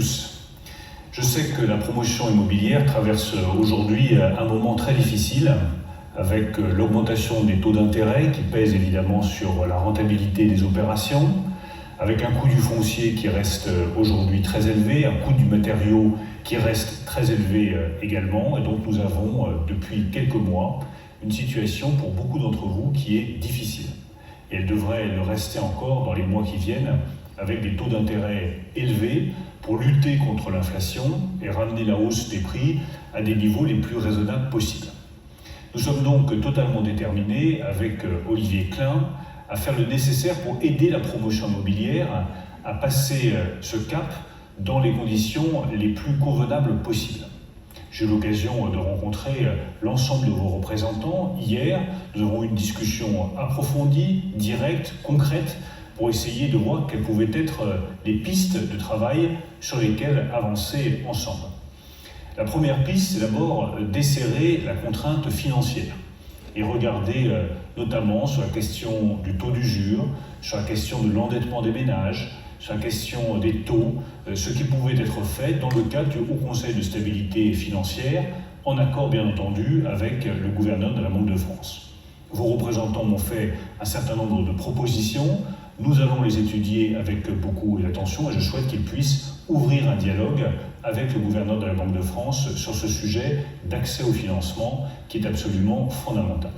tous. Je sais que la promotion immobilière traverse aujourd'hui un moment très difficile avec l'augmentation des taux d'intérêt qui pèse évidemment sur la rentabilité des opérations, avec un coût du foncier qui reste aujourd'hui très élevé, un coût du matériau qui reste très élevé également. Et donc nous avons depuis quelques mois une situation pour beaucoup d'entre vous qui est difficile. Et elle devrait le rester encore dans les mois qui viennent, avec des taux d'intérêt élevés pour lutter contre l'inflation et ramener la hausse des prix à des niveaux les plus raisonnables possibles. Nous sommes donc totalement déterminés, avec Olivier Klein, à faire le nécessaire pour aider la promotion immobilière à passer ce cap dans les conditions les plus convenables possibles. J'ai eu l'occasion de rencontrer l'ensemble de vos représentants hier. Nous avons eu une discussion approfondie, directe, concrète, pour essayer de voir quelles pouvaient être les pistes de travail sur lesquelles avancer ensemble. La première piste, c'est d'abord desserrer la contrainte financière et regarder notamment sur la question du taux d'usure, sur la question de l'endettement des ménages, sur la question des taux, ce qui pouvait être fait dans le cadre du Haut Conseil de stabilité financière, en accord bien entendu avec le gouverneur de la Banque de France. Vos représentants m'ont fait un certain nombre de propositions. Nous allons les étudier avec beaucoup d'attention et je souhaite qu'ils puissent ouvrir un dialogue avec le gouverneur de la Banque de France sur ce sujet d'accès au financement qui est absolument fondamental.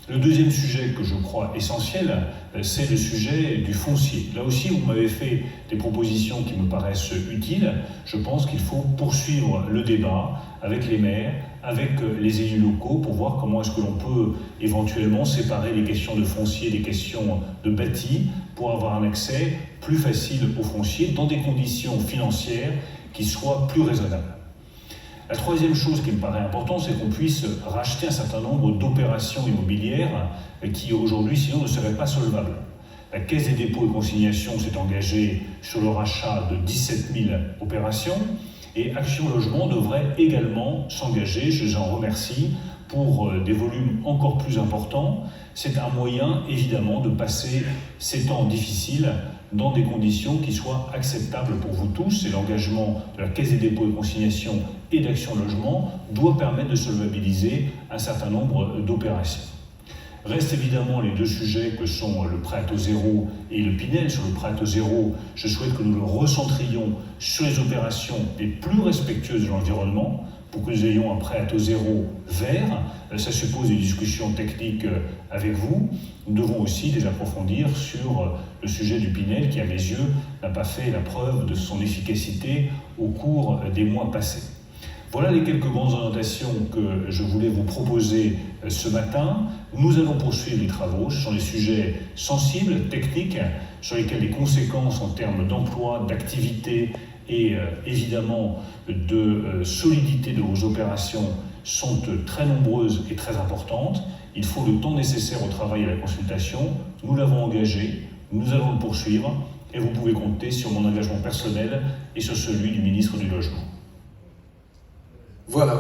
Le deuxième sujet que je crois essentiel, c'est le sujet du foncier. Là aussi, vous m'avez fait des propositions qui me paraissent utiles. Je pense qu'il faut poursuivre le débat avec les maires, avec les élus locaux pour voir comment est-ce que l'on peut éventuellement séparer les questions de foncier des questions de bâti pour avoir un accès plus facile au foncier dans des conditions financières qui soient plus raisonnables. La troisième chose qui me paraît importante, c'est qu'on puisse racheter un certain nombre d'opérations immobilières qui aujourd'hui sinon ne seraient pas solvables. La Caisse des dépôts et consignations s'est engagée sur le rachat de 17 000 opérations et Action Logement devrait également s'engager, je les en remercie, pour des volumes encore plus importants. C'est un moyen évidemment de passer ces temps difficiles dans des conditions qui soient acceptables pour vous tous. Et l'engagement de la Caisse des dépôts et consignations et d'Action Logement doit permettre de solvabiliser un certain nombre d'opérations. Restent évidemment les deux sujets que sont le prêt à taux zéro et le Pinel. Sur le prêt à taux zéro, je souhaite que nous le recentrions sur les opérations les plus respectueuses de l'environnement pour que nous ayons un prêt à taux zéro vert. Ça suppose des discussions techniques avec vous. Nous devons aussi les approfondir sur le sujet du Pinel qui, à mes yeux, n'a pas fait la preuve de son efficacité au cours des mois passés. Voilà les quelques grandes orientations que je voulais vous proposer ce matin. Nous allons poursuivre les travaux. Ce sont des sujets sensibles, techniques, sur lesquels les conséquences en termes d'emploi, d'activité et évidemment de solidité de vos opérations sont très nombreuses et très importantes. Il faut le temps nécessaire au travail et à la consultation. Nous l'avons engagé, nous allons le poursuivre et vous pouvez compter sur mon engagement personnel et sur celui du ministre du Logement. Voilà.